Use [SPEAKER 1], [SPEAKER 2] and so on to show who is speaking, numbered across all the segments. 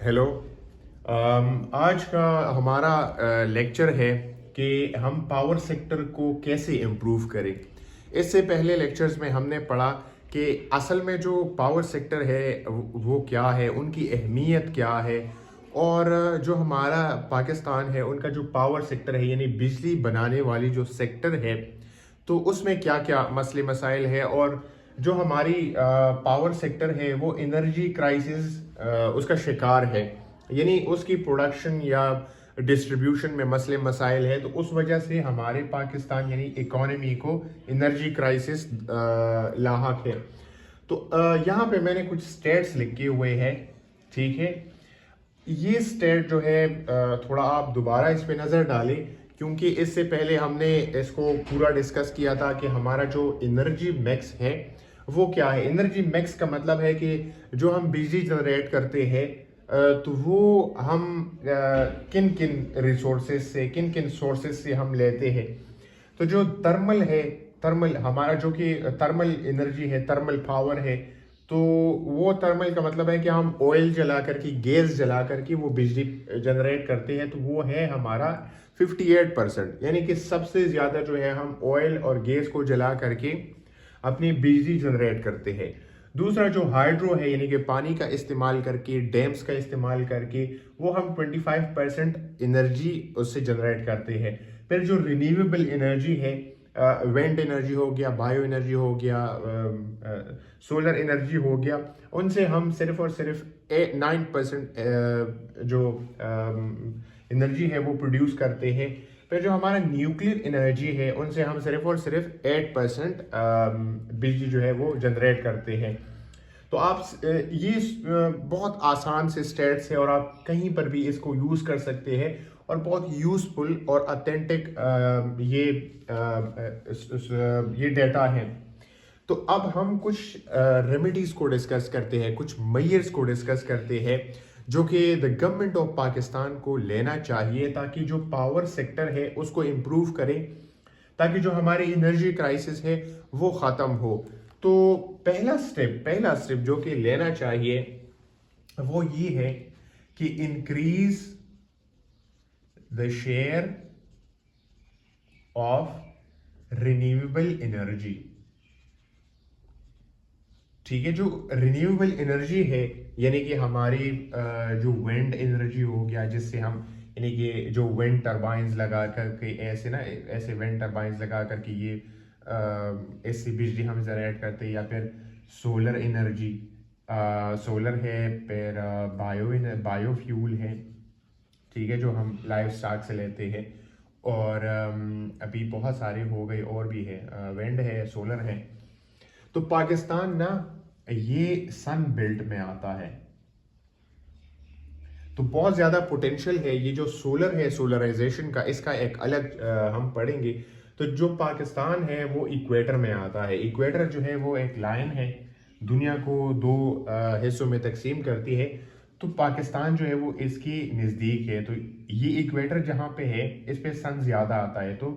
[SPEAKER 1] Hello. आज का हमारा लेक्चर है कि हम पावर सेक्टर को कैसे इम्प्रूव करें। इससे पहले लेक्चर्स में हमने पढ़ा कि असल में जो पावर सेक्टर है वो क्या है, उनकी अहमियत क्या है, और जो हमारा पाकिस्तान है उनका जो पावर सेक्टर है यानी बिजली बनाने वाली जो सेक्टर है, तो उसमें क्या क्या मसले मसाइल है, और जो हमारी पावर सेक्टर है वो एनर्जी क्राइसिस उसका शिकार है, यानी उसकी प्रोडक्शन या डिस्ट्रीब्यूशन में मसले मसाइल है। तो उस वजह से हमारे पाकिस्तान यानी इकोनॉमी को एनर्जी क्राइसिस लाहक है। तो यहाँ पे मैंने कुछ स्टेट्स लिखे हुए हैं, ठीक है। ये स्टेट जो है थोड़ा आप दोबारा इस पे नज़र डालें, क्योंकि इससे पहले हमने इसको पूरा डिस्कस किया था कि हमारा जो एनर्जी मैक्स है वो क्या है। एनर्जी मैक्स का मतलब है कि जो हम बिजली जनरेट करते हैं तो वो हम किन किन रिसोर्सेज से, किन किन सोर्सेज से हम लेते हैं। तो जो थर्मल है, थर्मल हमारा जो कि थर्मल एनर्जी है, थर्मल पावर है, तो वो थर्मल का मतलब है कि हम ऑयल जला करके, गैस जला करके वो बिजली जनरेट करते हैं। तो वो है हमारा 58%, यानी कि सबसे ज़्यादा जो है हम ऑयल और गैस को जला करके अपनी बिजली जनरेट करते हैं। दूसरा जो हाइड्रो है यानी कि पानी का इस्तेमाल करके, डैम्स का इस्तेमाल करके, वो हम 25% एनर्जी उससे जनरेट करते हैं। फिर जो रिन्यूएबल एनर्जी है, विंड एनर्जी हो गया, बायो एनर्जी हो गया, सोलर एनर्जी हो गया, उनसे हम सिर्फ और सिर्फ 9% जो एनर्जी है वो प्रोड्यूस करते हैं। फिर जो हमारा न्यूक्लियर एनर्जी है उनसे हम सिर्फ और सिर्फ 8% बिजली जो है वो जनरेट करते हैं। तो आप ये बहुत आसान से स्टेट्स है और आप कहीं पर भी इसको यूज़ कर सकते हैं, और बहुत यूज़फुल और ऑथेंटिक ये डेटा है। तो अब हम कुछ रेमेडीज को डिस्कस करते हैं, कुछ मेजर्स को डिस्कस करते हैं जो कि द गवर्नमेंट ऑफ पाकिस्तान को लेना चाहिए ताकि जो पावर सेक्टर है उसको इम्प्रूव करें, ताकि जो हमारी एनर्जी क्राइसिस है वो ख़त्म हो। तो पहला स्टेप जो कि लेना चाहिए वो ये है कि increase the share of renewable energy. ठीक है, जो रिन्यूएबल एनर्जी है यानी कि हमारी जो विंड एनर्जी हो गया, जिससे हम यानी कि जो विंड टरबाइंस लगा करके ऐसे विंड टरबाइंस लगा करके ये ऐसी बिजली हम जनरेट करते हैं, या फिर सोलर एनर्जी, सोलर है, फिर बायोफ्यूल है, ठीक है, जो हम लाइव स्टॉक से लेते हैं। और अभी बहुत सारे हो गए और भी है, विंड है, सोलर है। तो पाकिस्तान ना ये सन बेल्ट में आता है, तो बहुत ज़्यादा पोटेंशियल है। ये जो सोलर है, सोलराइजेशन का, इसका एक अलग हम पढ़ेंगे। तो जो पाकिस्तान है वो इक्वेटर में आता है। इक्वेटर जो है वो एक लाइन है, दुनिया को दो हिस्सों में तकसीम करती है। तो पाकिस्तान जो है वो इसके नज़दीक है। तो ये इक्वेटर जहाँ पे है इस पे सन ज़्यादा आता है, तो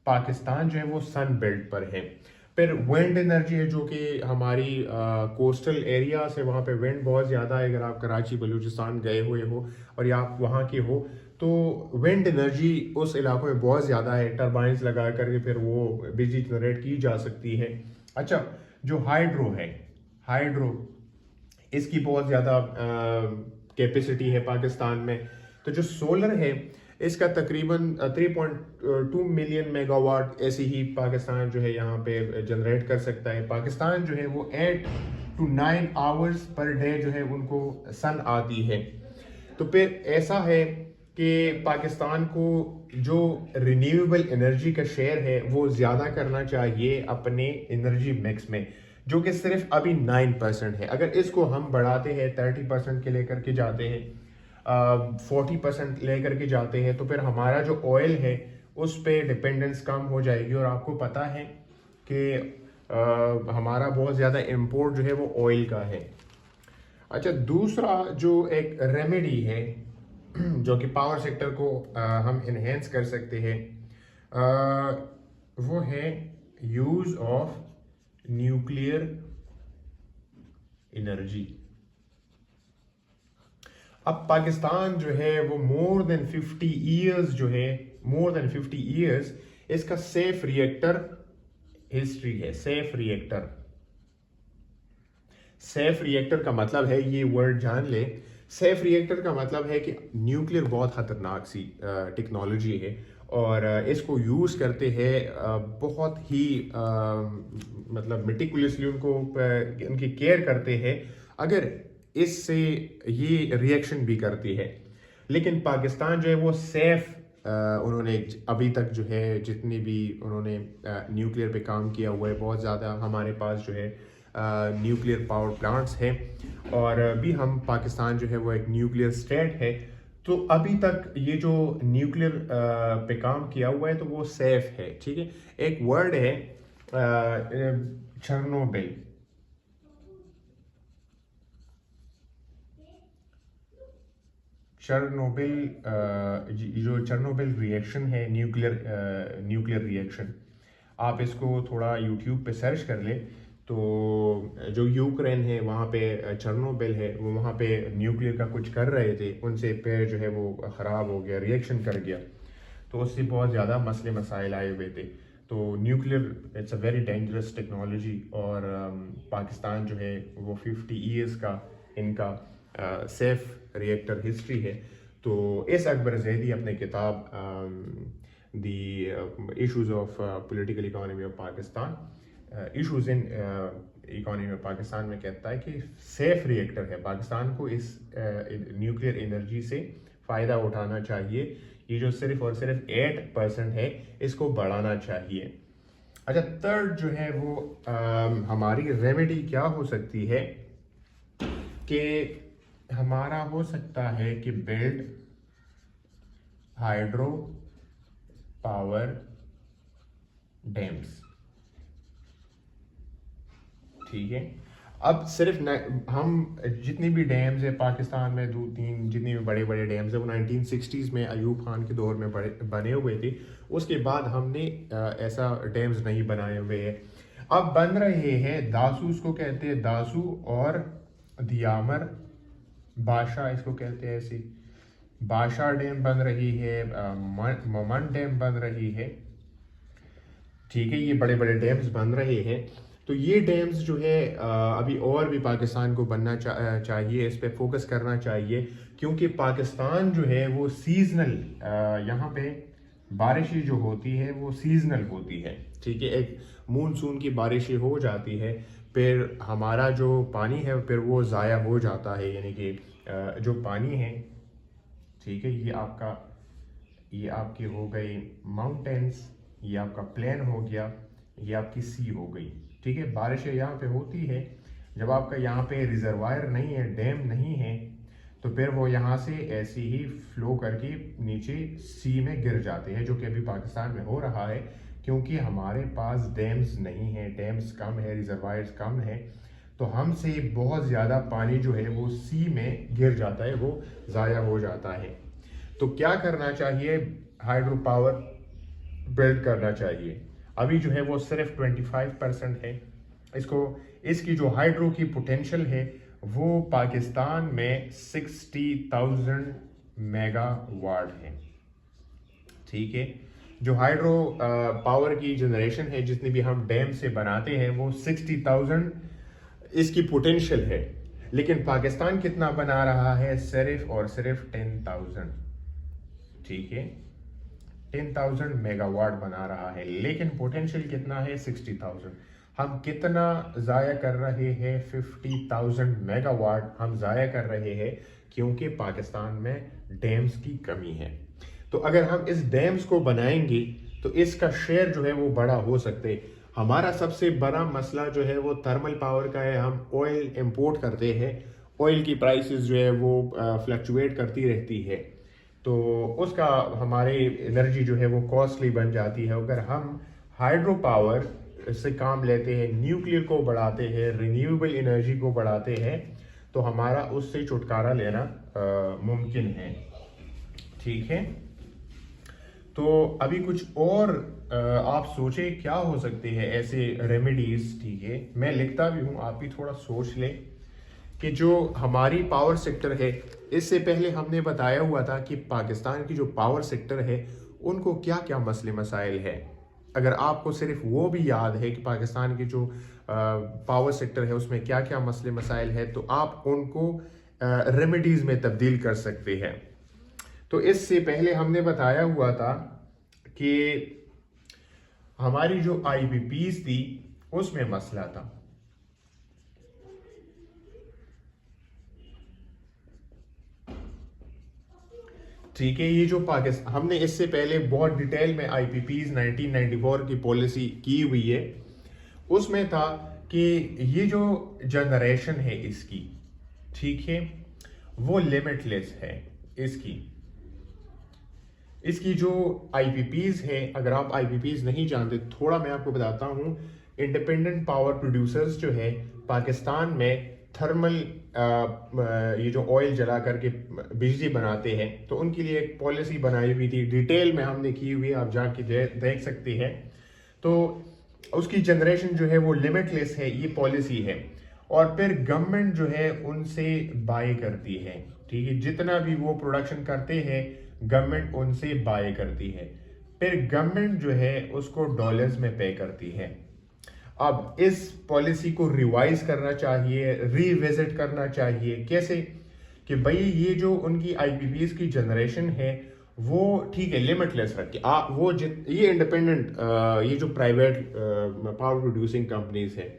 [SPEAKER 1] पाकिस्तान जो है वो सन बेल्ट पर है। फिर विंड एनर्जी है जो कि हमारी कोस्टल एरिया से, वहाँ पे विंड बहुत ज़्यादा है। अगर आप कराची बलूचिस्तान गए हुए हो और या आप वहाँ के हो, तो विंड एनर्जी उस इलाकों में बहुत ज़्यादा है। टरबाइंस लगा करके फिर वो बिजली जनरेट की जा सकती है। अच्छा, जो हाइड्रो है, हाइड्रो इसकी बहुत ज़्यादा कैपेसिटी है पाकिस्तान में। तो जो सोलर है इसका तकरीबन 3.2 मिलियन मेगावाट ऐसी ही पाकिस्तान जो है यहाँ पे जनरेट कर सकता है। पाकिस्तान जो है वो 8 to 9 आवर्स पर डे जो है उनको सन आती है। तो फिर ऐसा है कि पाकिस्तान को जो रिन्यूएबल एनर्जी का शेयर है वो ज़्यादा करना चाहिए अपने एनर्जी मिक्स में, जो कि सिर्फ अभी 9% है। अगर इसको हम बढ़ाते हैं, 30% के लेकर के जाते हैं, 40% लेकर के जाते हैं, तो फिर हमारा जो ऑयल है उस पर डिपेंडेंस कम हो जाएगी। और आपको पता है कि हमारा बहुत ज़्यादा इम्पोर्ट जो है वो ऑयल का है। अच्छा, दूसरा जो एक रेमेडी है जो कि पावर सेक्टर को हम इन्हेंस कर सकते हैं, वो है यूज़ ऑफ न्यूक्लियर एनर्जी। अब पाकिस्तान जो है वो मोर देन 50 ईयर्स इसका सेफ रिएक्टर हिस्ट्री है। सेफ रिएक्टर का मतलब है, ये वर्ड जान ले, सेफ रिएक्टर का मतलब है कि न्यूक्लियर बहुत खतरनाक सी टेक्नोलॉजी है और इसको यूज़ करते हैं बहुत ही मतलब मेटिकुलसली उनको उनकी केयर करते हैं, अगर इससे ये रिएक्शन भी करती है। लेकिन पाकिस्तान जो है वो सेफ उन्होंने अभी तक जो है जितनी भी उन्होंने न्यूक्लियर पे काम किया हुआ है, बहुत ज़्यादा हमारे पास जो है न्यूक्लियर पावर प्लांट्स हैं और अभी हम पाकिस्तान जो है वो एक न्यूक्लियर स्टेट है। तो अभी तक ये जो न्यूक्लियर पे काम किया हुआ है तो वो सेफ है। ठीक है, एक वर्ड है चेरनोबिल। जो चेरनोबिल रिएक्शन है, न्यूक्लियर रिएक्शन, आप इसको थोड़ा यूट्यूब पे सर्च कर ले तो जो यूक्रेन है वहाँ पे चेरनोबिल है, वो वहाँ पे न्यूक्लियर का कुछ कर रहे थे, उनसे पेड़ जो है वो ख़राब हो गया, रिएक्शन कर गया, तो उससे बहुत ज़्यादा मसले मसाइल आए हुए थे। तो nuclear it's a very dangerous technology और पाकिस्तान जो है वो 50 ईयर्स का इनका सेफ रिएक्टर हिस्ट्री है। तो इस अकबर जैदी अपने किताब the issues of political economy of Pakistan, issues in economy of Pakistan में कहता है कि सेफ रिएक्टर है, पाकिस्तान को इस न्यूक्लियर एनर्जी से फ़ायदा उठाना चाहिए। ये जो सिर्फ और सिर्फ 8% है, इसको बढ़ाना चाहिए। अच्छा, थर्ड जो है वो हमारी रेमेडी क्या हो सकती है कि हमारा हो सकता है कि बिल्ड हाइड्रो पावर डैम्स। ठीक है, अब सिर्फ हम जितनी भी डैम्स है पाकिस्तान में, 2-3 जितने भी बड़े बड़े डैम्स है वो 1960s में अयूब खान के दौर में बने हुए थे। उसके बाद हमने ऐसा डैम्स नहीं बनाए हुए हैं। अब बन रहे हैं दासू, इसको कहते हैं दासू, और दियामर बादशाह इसको कहते हैं, ऐसी बादशाह डैम बन रही है, ममन डैम बन रही है। ठीक है, ये बड़े बड़े डैम्स बन रहे हैं। तो ये डैम्स जो है अभी और भी पाकिस्तान को बनना चाहिए, इस पे फोकस करना चाहिए, क्योंकि पाकिस्तान जो है वो सीजनल, यहाँ पे बारिशें जो होती है वो सीजनल होती है। ठीक है, एक मूनसून की बारिशें हो जाती है, फिर हमारा जो पानी है फिर वो ज़ाया हो जाता है, यानी कि जो पानी है, ठीक है, ये आपकी हो गई माउंटेन्स, ये आपका प्लेन हो गया, ये आपकी सी हो गई। ठीक है, बारिशें यहाँ पे होती है, जब आपका यहाँ पे रिजर्वायर नहीं है, डैम नहीं है, तो फिर वो यहाँ से ऐसे ही फ्लो करके नीचे सी में गिर जाते हैं, जो कि अभी पाकिस्तान में हो रहा है, क्योंकि हमारे पास डैम्स नहीं है, डैम्स कम है, रिजर्वायर्स कम है, तो हमसे बहुत ज़्यादा पानी जो है वो सी में गिर जाता है, वो ज़ाया हो जाता है। तो क्या करना चाहिए, हाइड्रो पावर बिल्ड करना चाहिए। अभी जो है वो सिर्फ 25% है, इसकी जो हाइड्रो की पोटेंशियल है वो पाकिस्तान में 60,000 मेगावाट है। ठीक है, जो हाइड्रो पावर की जनरेशन है जितनी भी हम डैम से बनाते हैं वो 60,000 इसकी पोटेंशियल है, लेकिन पाकिस्तान कितना बना रहा है, सिर्फ और सिर्फ 10,000। ठीक है, 10,000 मेगावाट बना रहा है, लेकिन पोटेंशियल कितना है, 60,000। हम कितना ज़ाया कर रहे हैं, 50,000 मेगावाट हम ज़ाया कर रहे हैं, क्योंकि पाकिस्तान में डैम्स की कमी है। तो अगर हम इस डैम्स को बनाएंगे तो इसका शेयर जो है वो बड़ा हो सकते। हमारा सबसे बड़ा मसला जो है वो थर्मल पावर का है, हम ऑयल इंपोर्ट करते हैं, ऑयल की प्राइसेस जो है वो फ्लक्चुएट करती रहती है, तो उसका हमारे एनर्जी जो है वो कॉस्टली बन जाती है। अगर हम हाइड्रो पावर से काम लेते हैं, न्यूक्लियर को बढ़ाते हैं, रिन्यूएबल एनर्जी को बढ़ाते हैं, तो हमारा उससे छुटकारा लेना मुमकिन है। ठीक है, तो अभी कुछ और आप सोचे क्या हो सकते हैं ऐसे रेमेडीज। ठीक है, मैं लिखता भी हूँ, आप भी थोड़ा सोच लें कि जो हमारी पावर सेक्टर है, इससे पहले हमने बताया हुआ था कि पाकिस्तान की जो पावर सेक्टर है उनको क्या क्या मसले मसाइल है। अगर आपको सिर्फ वो भी याद है कि पाकिस्तान की जो पावर सेक्टर है उसमें क्या क्या मसले मसाइल है, तो आप उनको रेमेडीज़ में तब्दील कर सकते हैं। तो इससे पहले हमने बताया हुआ था कि हमारी जो आईपीपीज थी उसमें मसला था। ठीक है, ये जो पाकिस्तान, हमने इससे पहले बहुत डिटेल में आईपीपीज 1994 की पॉलिसी की हुई है, उसमें था कि ये जो जनरेशन है इसकी, ठीक है, वो लिमिटलेस है। इसकी जो आईपीपीज है, अगर आप आईपीपीज नहीं जानते, थोड़ा मैं आपको बताता हूँ। इंडिपेंडेंट पावर प्रोड्यूसर्स जो है पाकिस्तान में थर्मल ये जो ऑयल जला करके बिजली बनाते हैं, तो उनके लिए एक पॉलिसी बनाई हुई थी, डिटेल में हमने की हुई है, आप जाके देख सकते हैं। तो उसकी जनरेशन जो है वो लिमिटलेस है, ये पॉलिसी है। और फिर गवर्नमेंट जो है उनसे बाय करती है, ठीक है, जितना भी वो प्रोडक्शन करते हैं गवर्नमेंट उनसे बाय करती है। फिर गवर्नमेंट जो है उसको डॉलर्स में पे करती है। अब इस पॉलिसी को रिवाइज करना चाहिए, रिविजिट करना चाहिए। कैसे? कि भाई ये जो उनकी आईपीपीज की जनरेशन है वो ठीक है लिमिटलेस रखे, वो ये इंडिपेंडेंट ये जो प्राइवेट पावर प्रोड्यूसिंग कंपनीज है,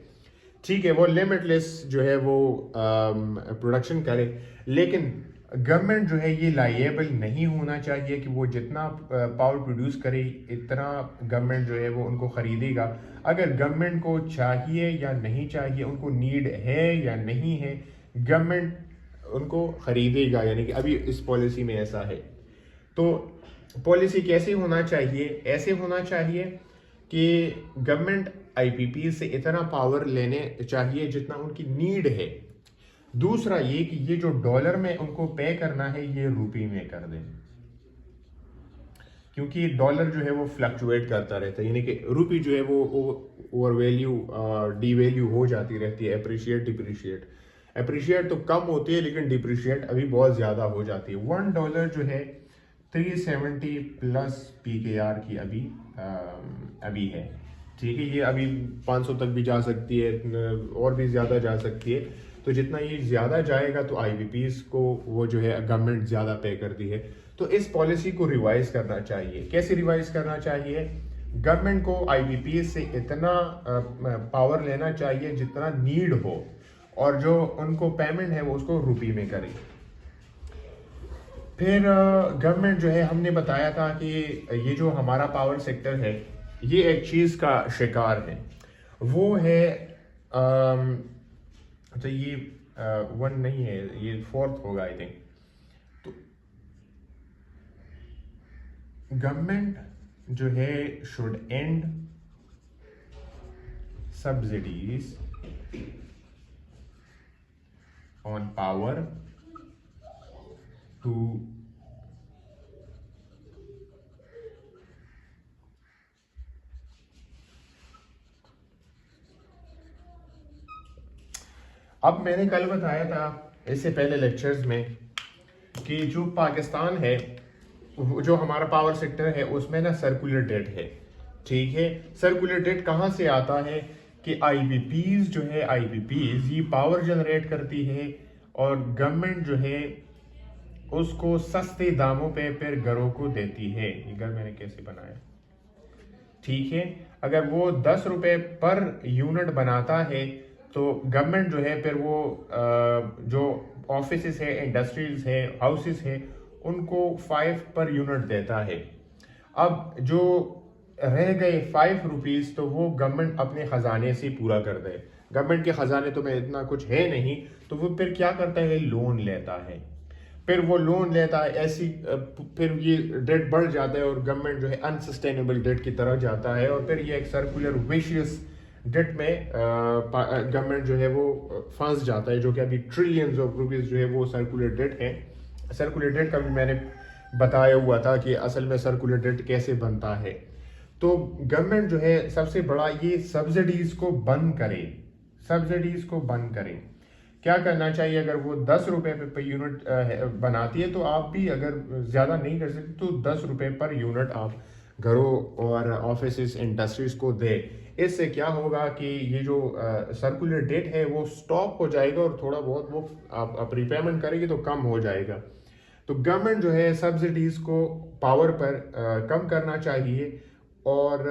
[SPEAKER 1] ठीक है, वो लिमिटलेस जो है वो प्रोडक्शन करे, लेकिन गवर्नमेंट जो है ये लाइएबल नहीं होना चाहिए कि वो जितना पावर प्रोड्यूस करे इतना गवर्नमेंट जो है वो उनको खरीदेगा। अगर गवर्नमेंट को चाहिए या नहीं चाहिए, उनको नीड है या नहीं है, गवर्नमेंट उनको खरीदेगा। यानी कि अभी इस पॉलिसी में ऐसा है। तो पॉलिसी कैसे होना चाहिए? ऐसे होना चाहिए कि गवर्नमेंट आईपीपी से इतना पावर लेने चाहिए जितना उनकी नीड है। दूसरा ये कि ये जो डॉलर में उनको पे करना है ये रुपये में कर दें, क्योंकि डॉलर जो है वो फ्लक्चुएट करता रहता है, यानी कि रुपये जो है वो ओवर वैल्यू डी वैल्यू हो जाती रहती है, अप्रिशिएट तो कम होती है लेकिन डिप्रिशिएट अभी बहुत ज़्यादा हो जाती है। $1 जो है 370 प्लस PKR की अभी है, ठीक है, ये अभी 500 तक भी जा सकती है और भी ज़्यादा जा सकती है। तो जितना ये ज़्यादा जाएगा तो आईपीपीज को वो जो है गवर्नमेंट ज़्यादा पे करती है। तो इस पॉलिसी को रिवाइज करना चाहिए। कैसे रिवाइज करना चाहिए? गवर्नमेंट को आईपीपीज से इतना पावर लेना चाहिए जितना नीड हो, और जो उनको पेमेंट है वो उसको रुपये में करे। फिर गवर्नमेंट जो है, हमने बताया था कि ये जो हमारा पावर सेक्टर है ये एक चीज़ का शिकार है, वो है अच्छा ये 1 नहीं है, ये 4th होगा आई थिंक। तो गवर्नमेंट जो है should end subsidies on power to अब मैंने कल बताया था इससे पहले लेक्चर्स में कि जो पाकिस्तान है, जो हमारा पावर सेक्टर है उसमें ना सर्कुलर डेट है, ठीक है। सर्कुलर डेट कहाँ से आता है? कि आईपीपीज जो है, आईपीपीज ये पावर जनरेट करती है और गवर्नमेंट जो है उसको सस्ते दामों पे फिर घरों को देती है। ये घर मैंने कैसे बनाया, ठीक है। अगर वो 10 रुपए पर यूनिट बनाता है तो गवर्नमेंट जो है फिर वो जो ऑफिसेस है, इंडस्ट्रीज है, हाउसेस है, उनको 5 पर यूनिट देता है। अब जो रह गए 5 रुपीज तो वो गवर्नमेंट अपने खजाने से पूरा कर दे। गवर्नमेंट के खजाने तो में इतना कुछ है नहीं, तो वो फिर क्या करता है? लोन लेता है। फिर वो लोन लेता है, ऐसी फिर ये डेट बढ़ जाता है और गवर्नमेंट जो है अनसस्टेनेबल डेट की तरफ जाता है, और फिर ये एक सर्कुलर विशियस डेट में गवर्नमेंट जो है वो फंस जाता है, जो कि अभी ट्रिलियंस ऑफ रुपीस जो है वो सर्कुलर डेट है। सर्कुलर डेट का भी मैंने बताया हुआ था कि असल में सर्कुलर डेट कैसे बनता है। तो गवर्नमेंट जो है सबसे बड़ा ये सब्सिडीज को बंद करे, क्या करना चाहिए। अगर वो 10 रुपये पे यूनिट बनाती है तो आप भी अगर ज़्यादा नहीं कर सकते तो 10 रुपये पर यूनिट आप घरों और ऑफिस इंडस्ट्रीज को दे। इससे क्या होगा कि ये जो सर्कुलर डेट है वो स्टॉप हो जाएगा और थोड़ा बहुत वो आप रिपेमेंट करेंगे तो कम हो जाएगा। तो गवर्नमेंट जो है सब्सिडीज़ को पावर पर कम करना चाहिए और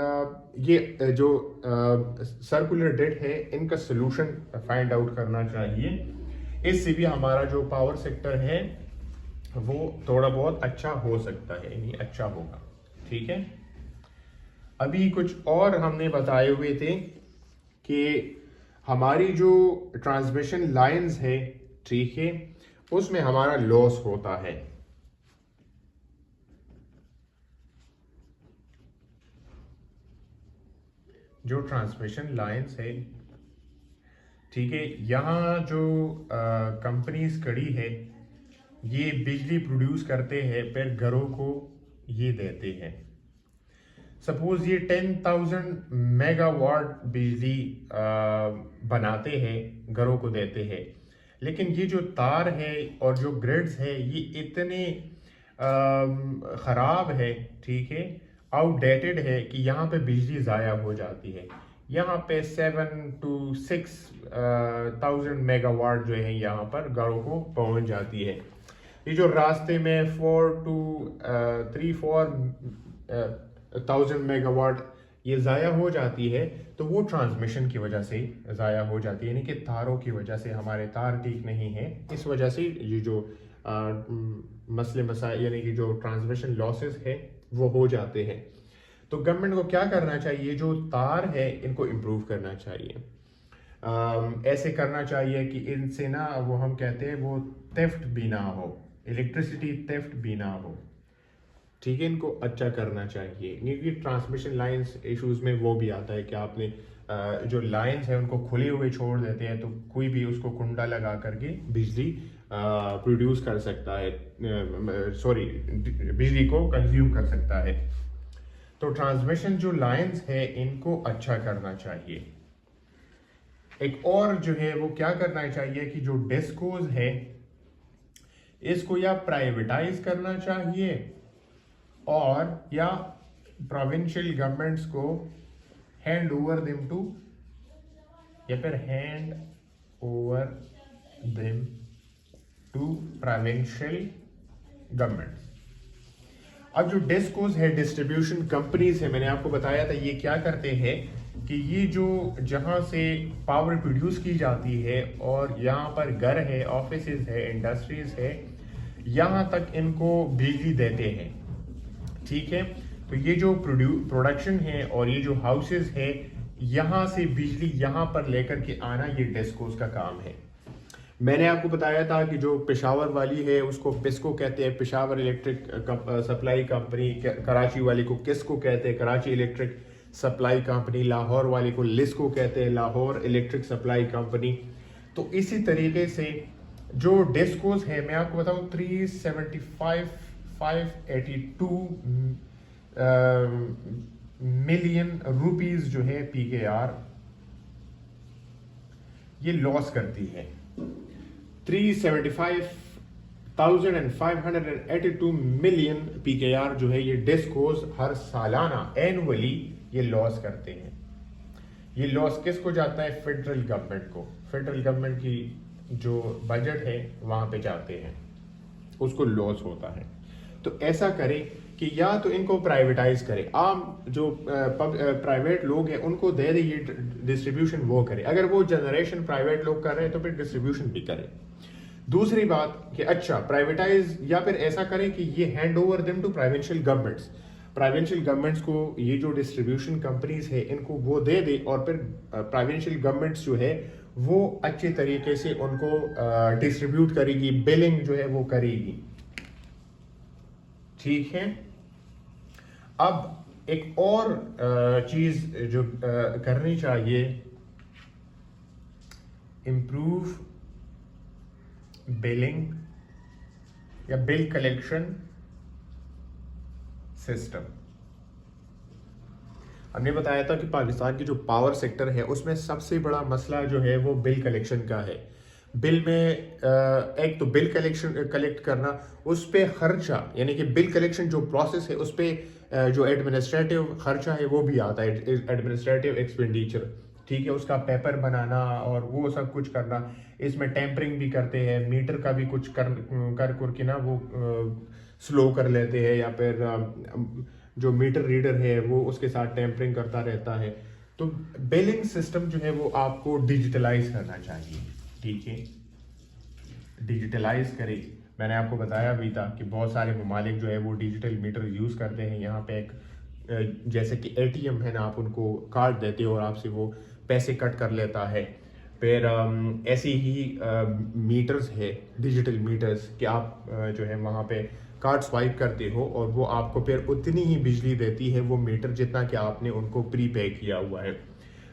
[SPEAKER 1] ये जो सर्कुलर डेट है इनका सोल्यूशन फाइंड आउट करना चाहिए। इससे भी हमारा जो पावर सेक्टर है वो थोड़ा बहुत अच्छा हो सकता है, यानी अच्छा होगा। ठीक है, अभी कुछ और हमने बताए हुए थे कि हमारी जो ट्रांसमिशन लाइंस है, ठीक है, उसमें हमारा लॉस होता है। जो ट्रांसमिशन लाइंस है, ठीक है, यहाँ जो कंपनीज खड़ी है ये बिजली प्रोड्यूस करते हैं फिर घरों को ये देते हैं। सपोज ये 10,000 मेगावाट बिजली बनाते हैं, घरों को देते हैं, लेकिन ये जो तार है और जो ग्रिड्स है ये इतने ख़राब है, ठीक है, आउटडेटेड है कि यहाँ पे बिजली ज़ाया हो जाती है। यहाँ पे 7 to 6,000 मेगावाट जो है यहाँ पर घरों को पहुँच जाती है। ये जो रास्ते में 4 to 3-4,000 मेगावाट ये ज़ाया हो जाती है तो वो ट्रांसमिशन की वजह से ज़ाया हो जाती है, यानी कि तारों की वजह से हमारे तार ठीक नहीं है, इस वजह से ये जो मसले मसाइल यानी कि जो ट्रांसमिशन लॉसेस है वो हो जाते हैं। तो गवर्नमेंट को क्या करना चाहिए, जो तार है इनको इम्प्रूव करना चाहिए। ऐसे करना चाहिए कि इनसे ना वो हम कहते हैं वो थेफ्ट भी ना हो, इलेक्ट्रिसिटी थेफ्ट भी ना हो, ठीक है, इनको अच्छा करना चाहिए। क्योंकि ट्रांसमिशन लाइंस इश्यूज में वो भी आता है कि आपने जो लाइंस है उनको खुले हुए छोड़ देते हैं तो कोई भी उसको कुंडा लगा करके बिजली प्रोड्यूस कर सकता है, बिजली को कंज्यूम कर सकता है। तो ट्रांसमिशन जो लाइंस है इनको अच्छा करना चाहिए। एक और जो है वो क्या करना चाहिए कि जो डिस्कोज है इसको या प्राइवेटाइज करना चाहिए और या प्रोविंशियल गवर्नमेंट्स को हैंड ओवर देम टू या फिर hand over them to provincial governments. अब जो डिस्कोज है, डिस्ट्रीब्यूशन कंपनीज है, मैंने आपको बताया था ये क्या करते हैं कि ये जो जहाँ से पावर प्रोड्यूस की जाती है और यहाँ पर घर है, ऑफिसेज है, इंडस्ट्रीज है, यहाँ तक इनको बिजली देते हैं, ठीक है। तो ये जो प्रोडक्शन है और ये जो हाउसेज है यहाँ से बिजली यहाँ पर लेकर के आना ये डिस्कोज का काम है। मैंने आपको बताया था कि जो पेशावर वाली है उसको पिस्को कहते हैं, Peshawar electric supply company, Karachi वाली को किसको कहते हैं, Karachi electric supply company, Lahore वाली को लिस्को कहते हैं, लाहौर इलेक्ट्रिक सप्लाई कंपनी। तो इसी तरीके से जो डिस्कोज है मैं आपको बताऊं 375,582 मिलियन रुपीस जो है PKR ये लॉस करती है। 375,582 मिलियन PKR जो है ये डिस्कोज हर सालाना एनुअली ये लॉस करते हैं। ये लॉस किसको जाता है, फेडरल गवर्नमेंट को, फेडरल गवर्नमेंट की जो बजट है वहां पे जाते हैं, उसको लॉस होता है। तो ऐसा करें कि या तो इनको प्राइवेटाइज करें, आम जो प्राइवेट लोग हैं उनको दे दे ये डिस्ट्रीब्यूशन वो करें, अगर वो जनरेशन प्राइवेट लोग कर रहे हैं तो फिर डिस्ट्रीब्यूशन भी करें। दूसरी बात कि अच्छा प्राइवेटाइज या फिर ऐसा करें कि ये hand over them to provincial governments, provincial governments को ये जो डिस्ट्रीब्यूशन कंपनीज है इनको वो दे दे और फिर प्रोविंशियल गवर्नमेंट्स जो है वो अच्छे तरीके से उनको डिस्ट्रीब्यूट करेगी, बिलिंग जो है वो करेगी, ठीक है। अब एक और चीज जो करनी चाहिए, इम्प्रूव बिलिंग या बिल कलेक्शन सिस्टम। हमने बताया था कि पाकिस्तान की जो पावर सेक्टर है उसमें सबसे बड़ा मसला जो है वो बिल कलेक्शन का है। बिल में एक तो बिल कलेक्ट करना, उस पे खर्चा, यानी कि बिल कलेक्शन जो प्रोसेस है उस पे जो एडमिनिस्ट्रेटिव खर्चा है वो भी आता है, एडमिनिस्ट्रेटिव एक्सपेंडिचर, ठीक है, उसका पेपर बनाना और वो सब कुछ करना। इसमें टेम्परिंग भी करते हैं, मीटर का भी कुछ कर के ना वो स्लो कर लेते हैं, या फिर जो मीटर रीडर है वो उसके साथ टेम्परिंग करता रहता है। तो बिलिंग सिस्टम जो है वो आपको डिजिटलाइज करना चाहिए, ठीक है, डिजिटलाइज करें। मैंने आपको बताया भी था कि बहुत सारे ममालिक जो है वो डिजिटल मीटर यूज़ करते हैं। यहाँ पे एक जैसे कि एटीएम है ना, आप उनको कार्ड देते हो और आपसे वो पैसे कट कर लेता है। फिर ऐसे ही मीटर्स है, डिजिटल मीटर्स, कि आप जो है वहाँ पे कार्ड स्वाइप करते हो और वो आपको फिर उतनी ही बिजली देती है वो मीटर जितना कि आपने उनको प्री पे किया हुआ है।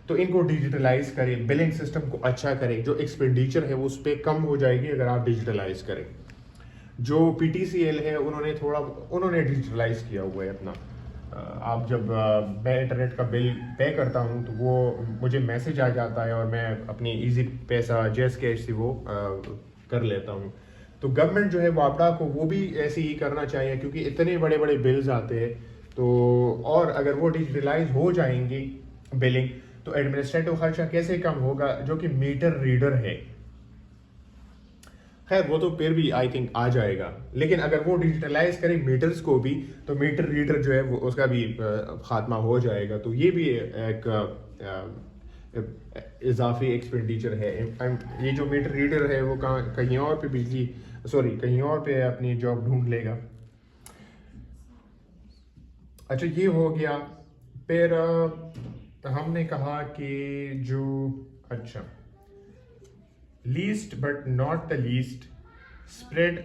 [SPEAKER 1] तो इनको डिजिटलाइज करें, बिलिंग सिस्टम को अच्छा करें, जो एक्सपेंडिचर है वो उस पर कम हो जाएगी अगर आप डिजिटलाइज करें। जो पीटीसीएल है उन्होंने डिजिटलाइज किया हुआ है अपना। आप जब मैं इंटरनेट का बिल पे करता हूँ तो वो मुझे मैसेज आ जाता है और मैं अपनी इजी पैसा जैस कैश से वो कर लेता हूँ। तो गवर्नमेंट जो है वापडा को वो भी ऐसे ही करना चाहिए, क्योंकि इतने बड़े बड़े बिल्स आते हैं। तो और अगर वो डिजिटलाइज हो जाएंगी बिलिंग, तो एडमिनिस्ट्रेटिव खर्चा कैसे कम होगा, जो कि मीटर रीडर है। खैर वो तो फिर भी आई थिंक आ जाएगा, लेकिन अगर वो डिजिटलाइज करें मीटर्स को भी, तो मीटर रीडर जो है वो उसका भी खात्मा हो जाएगा। तो ये भी एक इजाफी एक्सपेंडिचर है। ये जो मीटर रीडर है वो कहीं और पे कहीं और पे अपनी जॉब ढूंढ लेगा। अच्छा, ये हो गया। फिर हमने कहा कि जो अच्छा, least but not the least, spread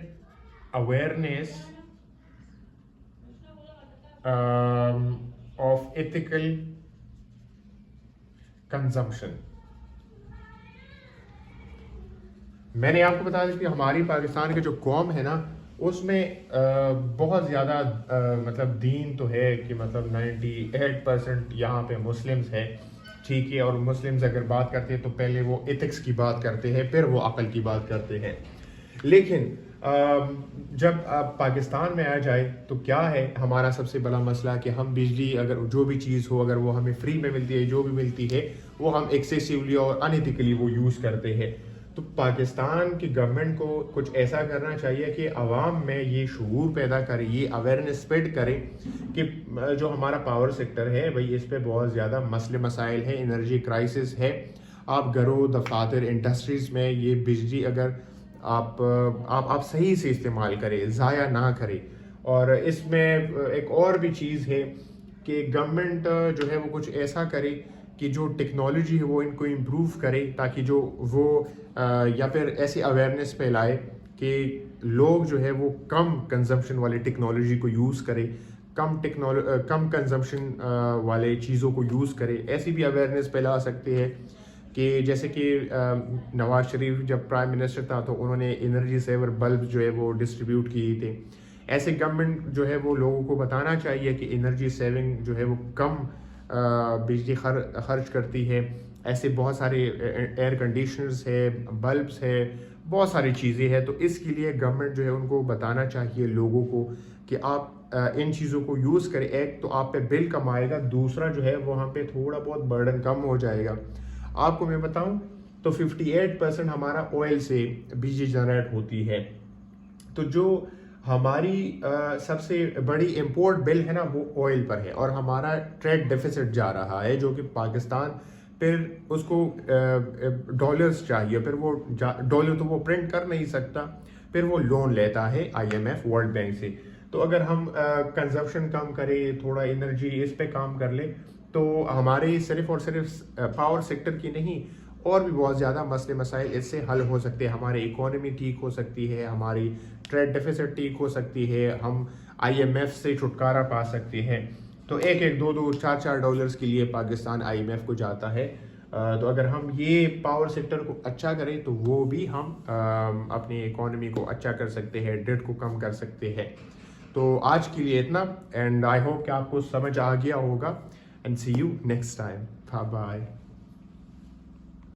[SPEAKER 1] awareness of ethical consumption। मैंने आपको बताया कि हमारी पाकिस्तान के जो कौम है ना, उसमें बहुत ज़्यादा मतलब दीन तो है कि मतलब 98% यहाँ पे मुस्लिम्स है, ठीक है। और मुस्लिम्स अगर बात करते हैं तो पहले वो एथिक्स की बात करते हैं, फिर वो अकल की बात करते हैं। लेकिन जब आप पाकिस्तान में आ जाए तो क्या है हमारा सबसे बड़ा मसला कि हम बिजली, अगर जो भी चीज़ हो, अगर वो हमें फ्री में मिलती है, जो भी मिलती है, वो हम एक्सेसिवली और अनएथिकली वो यूज़ करते हैं। तो पाकिस्तान की गवर्नमेंट को कुछ ऐसा करना चाहिए कि आवाम में ये शऊर पैदा करे, ये अवेयरनेस स्प्रेड करे कि जो हमारा पावर सेक्टर है भाई, इस पे बहुत ज़्यादा मसले मसाइल है, एनर्जी क्राइसिस है। आप घरों, दफातर, इंडस्ट्रीज़ में ये बिजली अगर आप सही से इस्तेमाल करें, ज़ाया ना करें। और इसमें एक और भी चीज़ है कि गवर्नमेंट जो है वो कुछ ऐसा करे कि जो टेक्नोलॉजी है वो इनको इम्प्रूव करे, ताकि जो वो या फिर ऐसी अवेयरनेस फैलाए कि लोग जो है वो कम कंजम्पशन वाले टेक्नोलॉजी को यूज़ करें, कम कंजम्पशन वाले चीज़ों को यूज़ करें। ऐसी भी अवेयरनेस फैला सकते हैं कि जैसे कि नवाज शरीफ जब प्राइम मिनिस्टर था तो उन्होंने एनर्जी सेवर बल्ब जो है वो डिस्ट्रीब्यूट किए थे। ऐसे गवर्नमेंट जो है वो लोगों को बताना चाहिए कि एनर्जी सेविंग जो है वो कम बिजली खर्च करती है। ऐसे बहुत सारे एयर कंडीशनर्स है, बल्ब्स है, बहुत सारी चीज़ें हैं। तो इसके लिए गवर्नमेंट जो है उनको बताना चाहिए लोगों को कि आप इन चीज़ों को यूज़ करें। एक तो आप पे बिल कम आएगा, दूसरा जो है वहाँ पे थोड़ा बहुत बर्डन कम हो जाएगा। आपको मैं बताऊं तो 58% हमारा ऑयल से बिजली जनरेट होती है। तो जो हमारी सबसे बड़ी इंपोर्ट बिल है ना वो ऑयल पर है, और हमारा ट्रेड डेफिसिट जा रहा है, जो कि पाकिस्तान फिर उसको डॉलर्स चाहिए, फिर वो डॉलर तो वो प्रिंट कर नहीं सकता, फिर वो लोन लेता है आईएमएफ, वर्ल्ड बैंक से। तो अगर हम कंजप्शन कम करें, थोड़ा एनर्जी इस पे काम कर ले, तो हमारे सिर्फ और सिर्फ पावर सेक्टर की नहीं, और भी बहुत ज़्यादा मसले मसाइल इससे हल हो सकते हैं। हमारी इकोनॉमी ठीक हो सकती है, हमारी ट्रेड डेफिसिट ठीक हो सकती है, हम आईएमएफ से छुटकारा पा सकते हैं। तो एक एक, दो दो, चार चार डॉलर्स के लिए पाकिस्तान आईएमएफ को जाता है। तो अगर हम ये पावर सेक्टर को अच्छा करें तो वो भी हम अपनी इकोनॉमी को अच्छा कर सकते हैं, डेट को कम कर सकते हैं। तो आज के लिए इतना, एंड आई होप कि आपको समझ आ गया होगा, and see you next time. Bye bye.